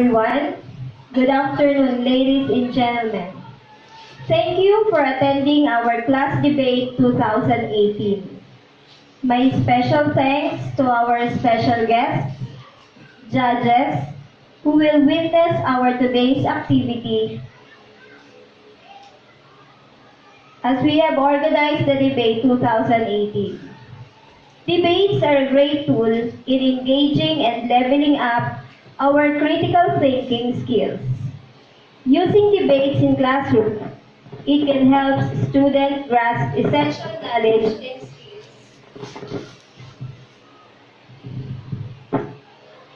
everyone. Good afternoon, ladies and gentlemen. Thank you for attending our class debate 2018. My special thanks to our special guests, judges, who will witness our today's activity as we have organized the debate 2018. Debates are a great tool in engaging and leveling up our critical thinking skills. Using debates in classroom, it can help students grasp essential knowledge and skills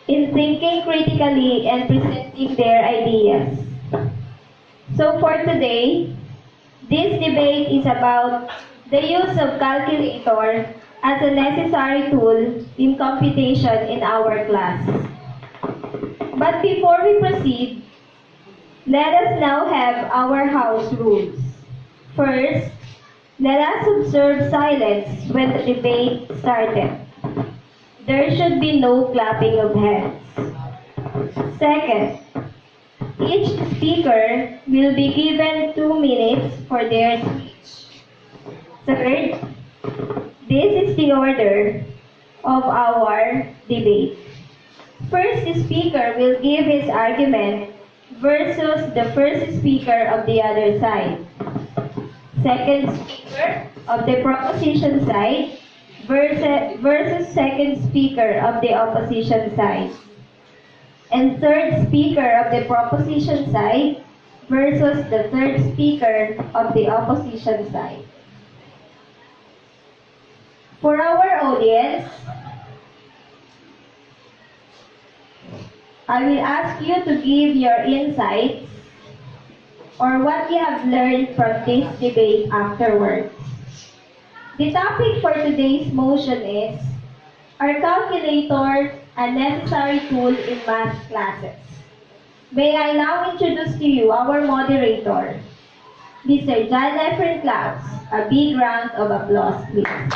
in thinking critically and presenting their ideas. So for today, this debate is about the use of calculator as a necessary tool in computation in our class. But before we proceed, let us now have our house rules. First, let us observe silence when the debate started. There should be no clapping of hands. Second, each speaker will be given 2 minutes for their speech. Third, this is the order of our debate. First speaker will give his argument versus the first speaker of the other side. Second speaker of the proposition side versus second speaker of the opposition side. And third speaker of the proposition side versus the third speaker of the opposition side. For our audience, I will ask you to give your insights or what you have learned from this debate afterwards. The topic for today's motion is, are calculators a necessary tool in math classes? May I now introduce to you our moderator, Mr. John Efren Klaus. A big round of applause, please.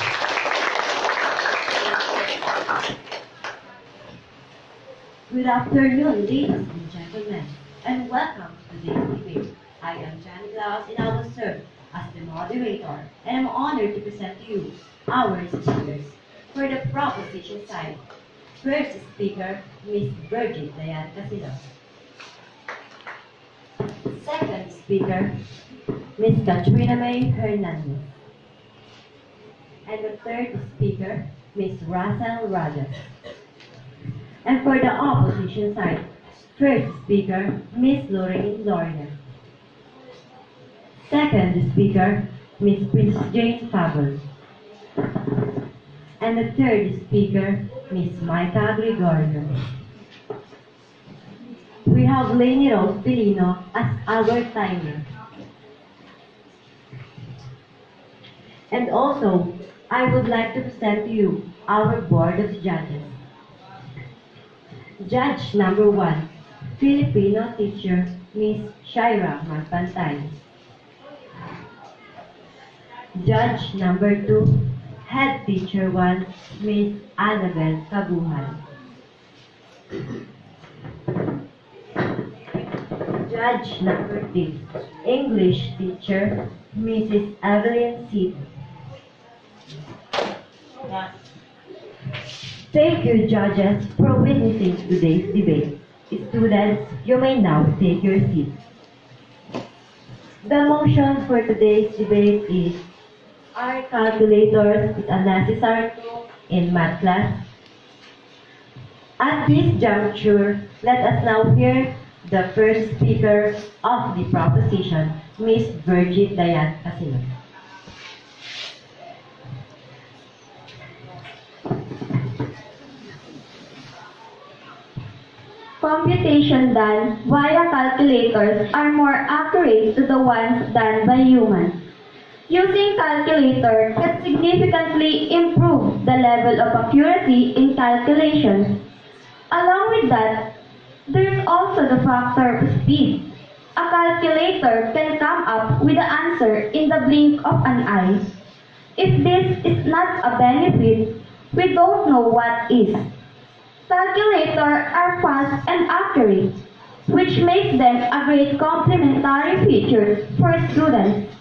Good afternoon, ladies and gentlemen, and welcome to today's debate. I am Jan Klaus, and I will serve as the moderator, and I'm honored to present to you our speakers. For the proposition side, first speaker, Ms. Virgin Dayan Casino. Second speaker, Ms. Katrina May Hernandez. And the third speaker, Ms. Russell Rogers. And for the opposition side, first speaker, Ms. Lorraine Lorna. Second speaker, Ms. Prince Jane Fabel. And the third speaker, Ms. Maika Gregorio. We have Lainey Rose Pilino as our timer. And also, I would like to present to you our board of judges. Judge number 1, Filipino teacher, Ms. Shaira Magpantay. Judge number 2, head teacher 1, Ms. Annabel Kabuhan. Judge number 3, English teacher, Mrs. Evelyn Seed. Thank you, judges, for witnessing today's debate. Students, you may now take your seats. The motion for today's debate is, are calculators a necessary tool in math class? At this juncture, let us now hear the first speaker of the proposition, Ms. Virgin Dayan Casino. Computation done via calculators are more accurate to the ones done by humans. Using calculator can significantly improve the level of accuracy in calculations. Along with that, there is also the factor of speed. A calculator can come up with the answer in the blink of an eye. If this is not a benefit, we don't know what is. Calculators are fast and accurate, which makes them a great complementary feature for students.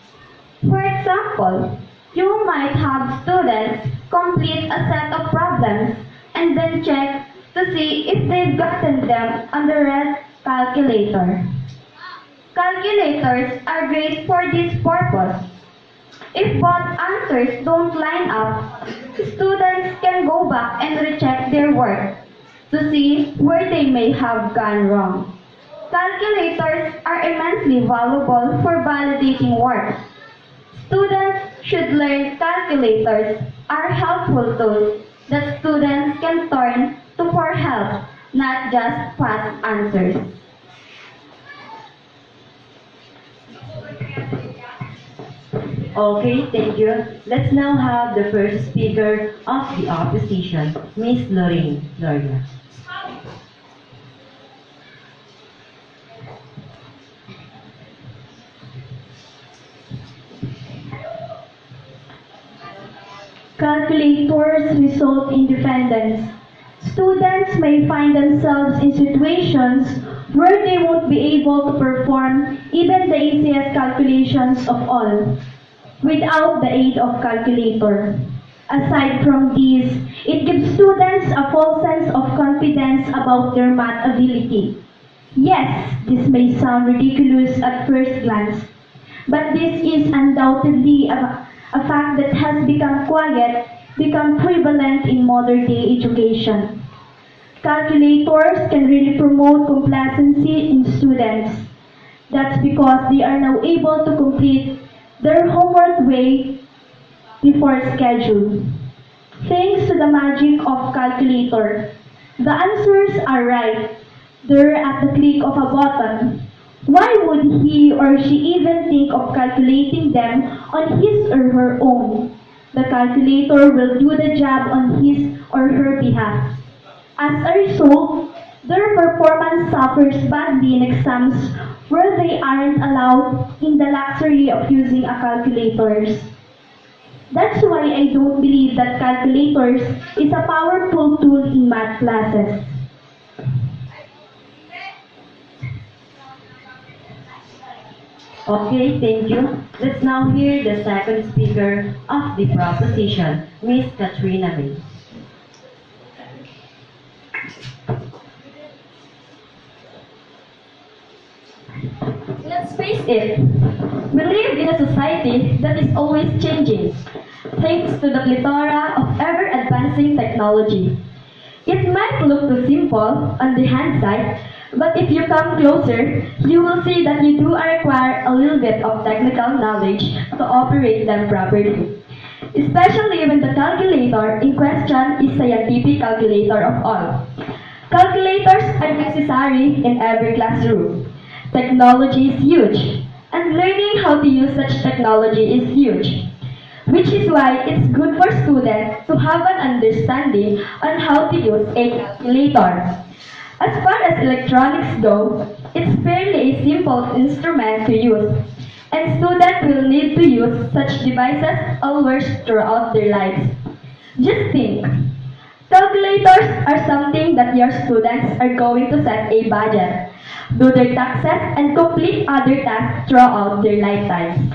For example, you might have students complete a set of problems and then check to see if they've gotten them on the red calculator. Calculators are great for this purpose. If both answers don't line up, students can go back and recheck their work to see where they may have gone wrong. Calculators are immensely valuable for validating work. Students should learn calculators are helpful tools that students can turn to for help, not just fast answers. Okay, thank you. Let's now have the first speaker of the opposition, Miss Lorraine Gloria. Calculators result in dependence. Students may find themselves in situations where they won't be able to perform even the easiest calculations of all without the aid of calculator. Aside from these, it gives students a false sense of confidence about their math ability. Yes, this may sound ridiculous at first glance, but this is undoubtedly a fact that has become prevalent in modern day education. Calculators can really promote complacency in students. That's because they are now able to complete their homework way before schedule. Thanks to the magic of calculator, the answers are right. They're at the click of a button. Why would he or she even think of calculating them on his or her own? The calculator will do the job on his or her behalf. As a result, their performance suffers badly in exams where they aren't allowed in the luxury of using a calculators. That's why I don't believe that calculators is a powerful tool in math classes. Okay, thank you. Let's now hear the second speaker of the proposition, Miss Katrina May. Let's face it, we live in a society that is always changing, thanks to the plethora of ever-advancing technology. It might look too simple on the hindsight, but if you come closer, you will see that you do require a little bit of technical knowledge to operate them properly. Especially when the calculator in question is scientific calculator of all. Calculators are necessary in every classroom. Technology is huge, and learning how to use such technology is huge, which is why it's good for students to have an understanding on how to use a calculator. As far as electronics go, it's fairly a simple instrument to use, and students will need to use such devices always throughout their lives. Just think, calculators are something that your students are going to set a budget, do their taxes, and complete other tasks throughout their lifetimes.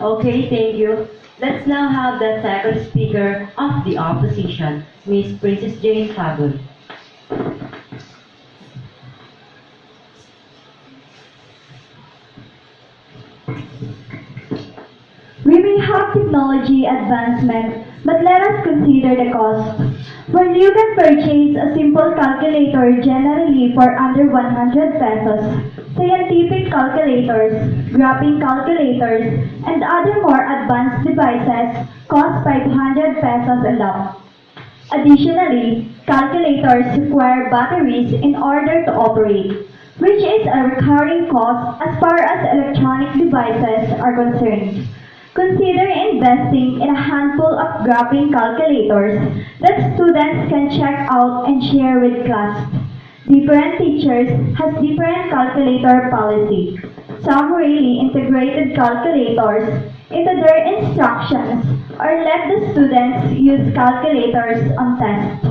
Okay, thank you. Let's now have the second speaker of the opposition, Miss Princess Jane Fabul. We may have technology advancement, but let us consider the cost. When you can purchase a simple calculator generally for under 100 pesos, scientific calculators, graphing calculators, and other more advanced devices cost 500 pesos and up. Additionally, calculators require batteries in order to operate, which is a recurring cost as far as electronic devices are concerned. Consider investing in a handful of graphing calculators that students can check out and share with class. Different teachers has different calculator policy. Some really integrated calculators into their instructions or let the students use calculators on tests.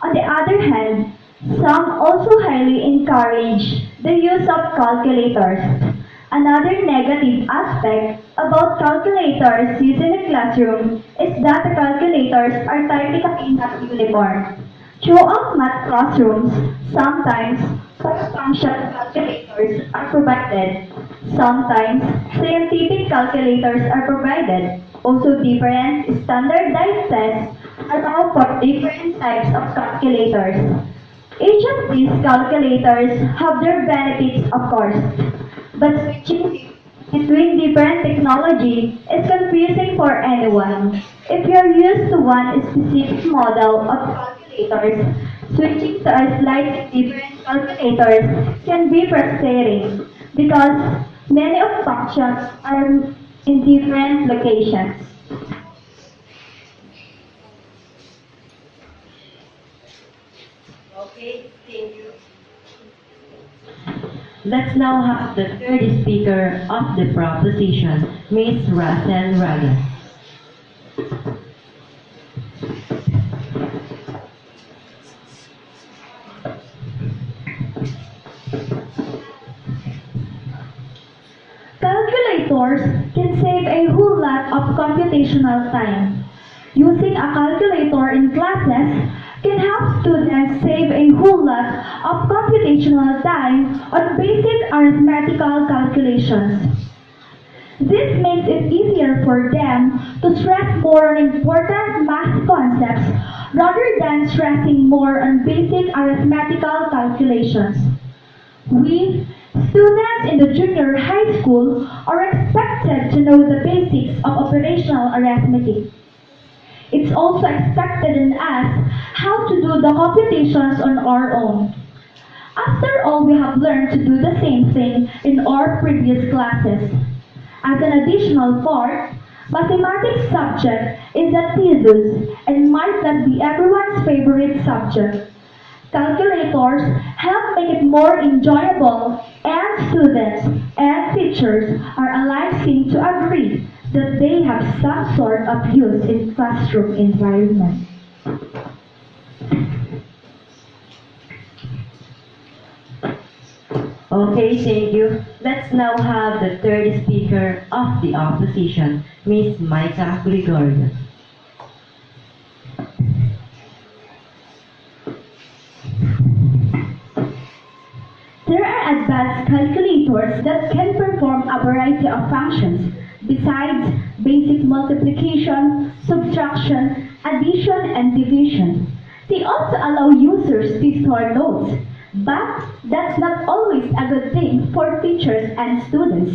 On the other hand, some also highly encourage the use of calculators. Another negative aspect about calculators used in the classroom is that the calculators are typically not uniform. Throughout math classrooms, sometimes function calculators are provided. Sometimes scientific calculators are provided. Also, different standardized tests allow for different types of calculators. Each of these calculators have their benefits, of course, but switching between different technology is confusing for anyone. If you're used to one specific model of calculators, switching to a slightly different calculator can be frustrating because many of functions are in different locations. Okay, thank you. Let's now have the third speaker of the proposition, Ms. Russell Ryan. Calculators can save a whole lot of computational time. Using a calculator in classes can help students save a whole lot of computational time on basic arithmetical calculations. This makes it easier for them to stress more on important math concepts rather than stressing more on basic arithmetical calculations. We, students in the junior high school, are expected to know the basics of operational arithmetic. It's also expected in us how to do the computations on our own. After all, we have learned to do the same thing in our previous classes. As an additional part, mathematics subject is a thesis and might not be everyone's favorite subject. Calculators help make it more enjoyable, and students and teachers are aligned seem to agree that they have some sort of use in classroom environment. Okay, thank you. Let's now have the third speaker of the opposition, Ms. Micah Gregorio. There are advanced calculators that can perform a variety of functions besides basic multiplication, subtraction, addition, and division. They also allow users to store notes, but that's not always a good thing for teachers and students.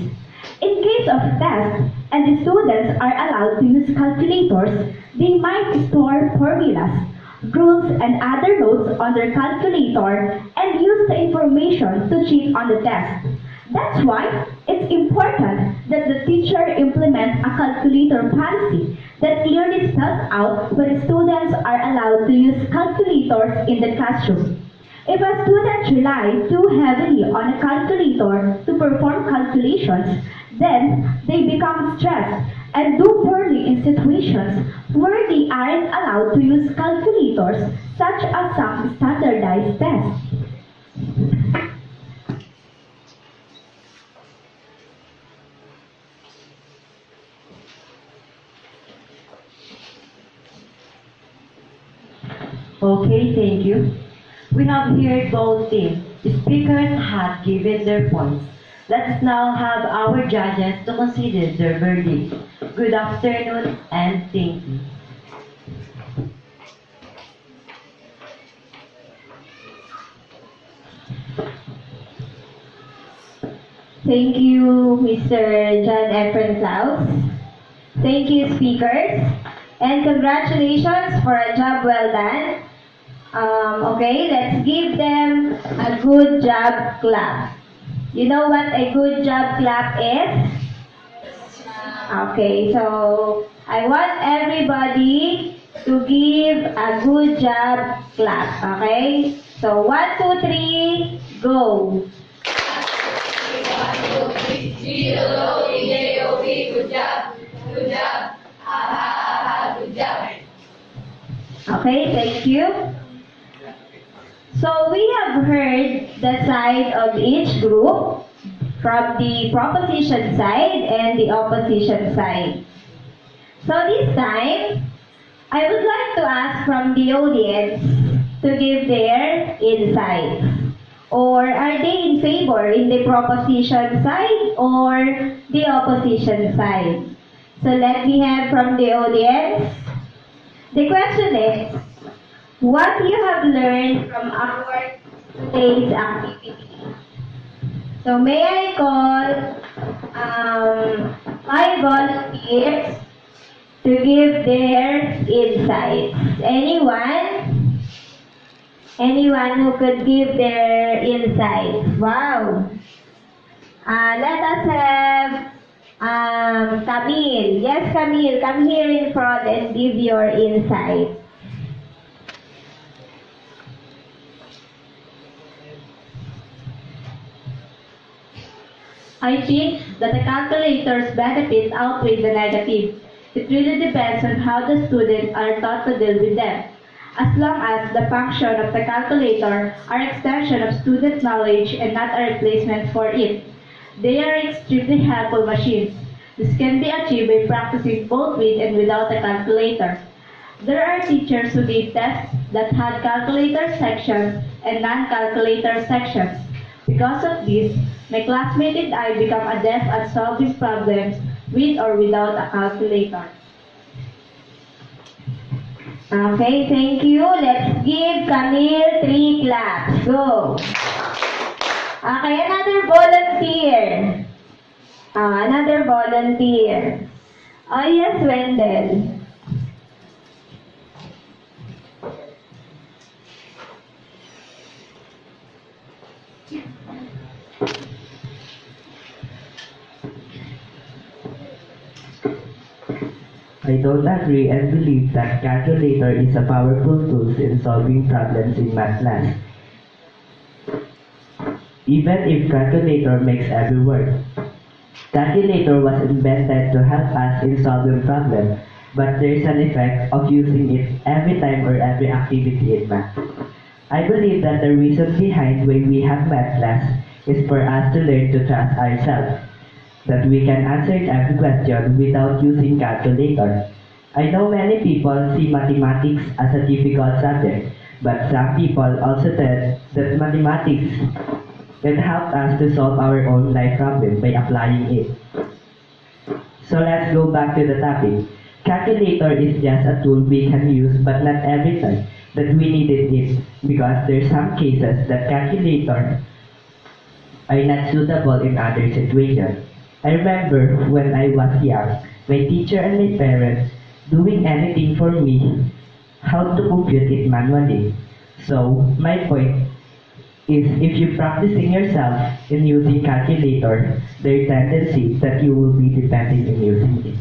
In case of tests, and the students are allowed to use calculators, they might store formulas, rules, and other notes on their calculator and use the information to cheat on the test. That's why it's important that the teacher implement a calculator policy that clearly spells out when students are allowed to use calculators in the classroom. If a student relies too heavily on a calculator to perform calculations, then they become stressed and do poorly in situations where they aren't allowed to use calculators, such as some standardized tests. Okay, thank you. We have heard both teams. The speakers have given their points. Let's now have our judges to consider their verdict. Good afternoon and thank you. Thank you, Mr. John Efren Klaus. Thank you, speakers. And congratulations for a job well done. Okay, let's give them a good job clap. You know what a good job clap is? Okay, so I want everybody to give a good job clap. Okay? So 1, 2, 3, go. G-O-O-D-J-O-B, good job, good job, ha ha ha, good job. Okay, thank you. So we have heard the side of each group from the proposition side and the opposition side. So this time, I would like to ask from the audience to give their insights. Or are they in favor in the proposition side or the opposition side? So let me have from the audience. The question is, what you have learned from our today's activity? So may I call my volunteers to give their insights. Anyone? Anyone who could give their insights? Wow. Let us have Camille. Yes, Camille, come here in front and give your insight. I think that the calculator's benefits outweigh the negative. It really depends on how the students are taught to deal with them. As long as the function of the calculator are extension of student knowledge and not a replacement for it, they are extremely helpful machines. This can be achieved by practicing both with and without a calculator. There are teachers who gave tests that had calculator sections and non-calculator sections. Because of this, my classmate and I become adept at solving problems with or without a calculator. Okay, thank you. Let's give Camille 3 claps. Go. Okay, another volunteer. Another volunteer. Oh, yes, Wendell. I don't agree and believe that calculator is a powerful tool in solving problems in math class. Even if calculator makes every word. Calculator was invented to help us in solving problems, but there is an effect of using it every time or every activity in math. I believe that the reason behind when we have math class is for us to learn to trust ourselves, that we can answer every question without using calculator. I know many people see mathematics as a difficult subject, but some people also tell that mathematics can help us to solve our own life problem by applying it. So let's go back to the topic. Calculator is just a tool we can use, but not every time that we needed it, because there are some cases that calculator are not suitable in other situations. I remember when I was young, my teacher and my parents doing anything for me, how to compute it manually. So my point is, if you practicing yourself in using calculator, there is tendency that you will be depending in using it.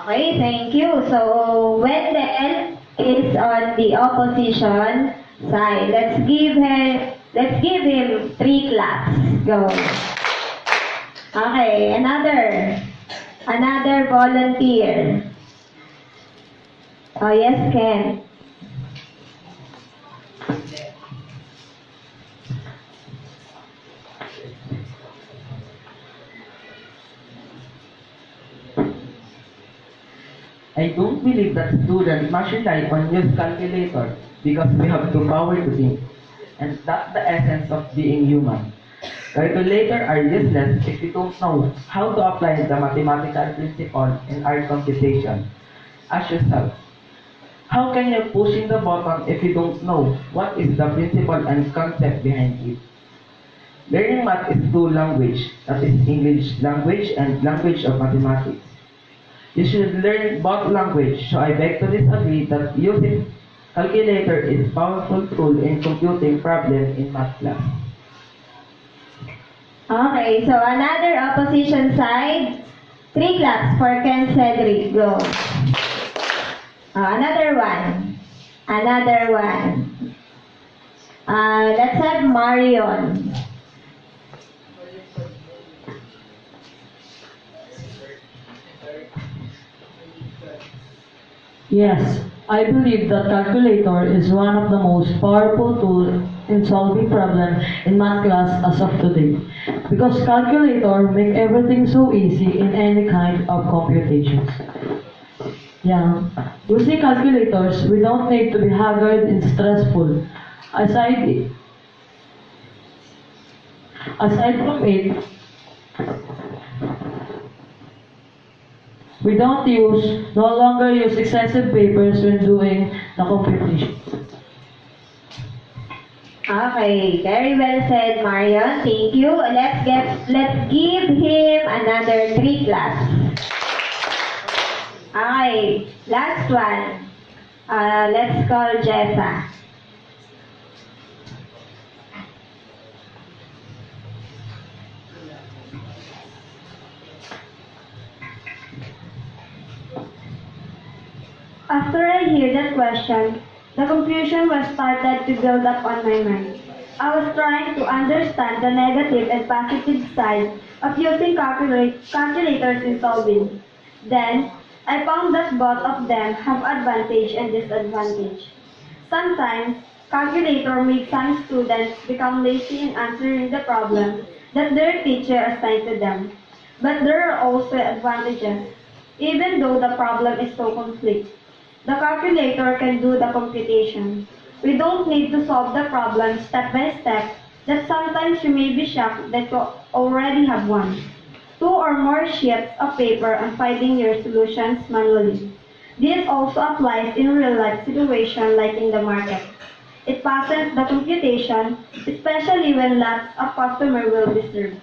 Okay, thank you. So Wendell is on the opposition side. Let's give him 3 claps. Go. Okay, another volunteer. Oh yes, Ken. I don't believe that students must rely on use calculator because we have the power to think, and that's the essence of being human. Calculators are useless if you don't know how to apply the mathematical principle in our computation. Ask yourself, how can you push in the button if you don't know what is the principle and concept behind it? Learning math is two languages, that is English language and language of mathematics. You should learn both language, so I beg to disagree that using calculator is powerful tool in computing problems in math class. Okay, so another opposition side. 3 claps for Ken Cedric. Go. Another one. Another one. Let's have Marion. Yes, I believe that calculator is one of the most powerful tools in solving problems in math class as of today. Because calculator make everything so easy in any kind of computations. Yeah, using calculators, we don't need to be haggard and stressful. Aside, aside from it, we don't no longer use excessive papers when doing the computation. Okay, very well said, Marion. Thank you. Let's give him another 3 claps. Okay, last one. Let's call Jessa. After I hear that question, the confusion was started to build up on my mind. I was trying to understand the negative and positive side of using calculators in solving. Then, I found that both of them have advantage and disadvantage. Sometimes, calculator makes some students become lazy in answering the problem that their teacher assigned to them. But there are also advantages, even though the problem is so complex. The calculator can do the computation. We don't need to solve the problem step by step, that sometimes you may be shocked that you already have one. 2 or more sheets of paper and finding your solutions manually. This also applies in real-life situations like in the market. It fastens the computation, especially when lots of customers will be served.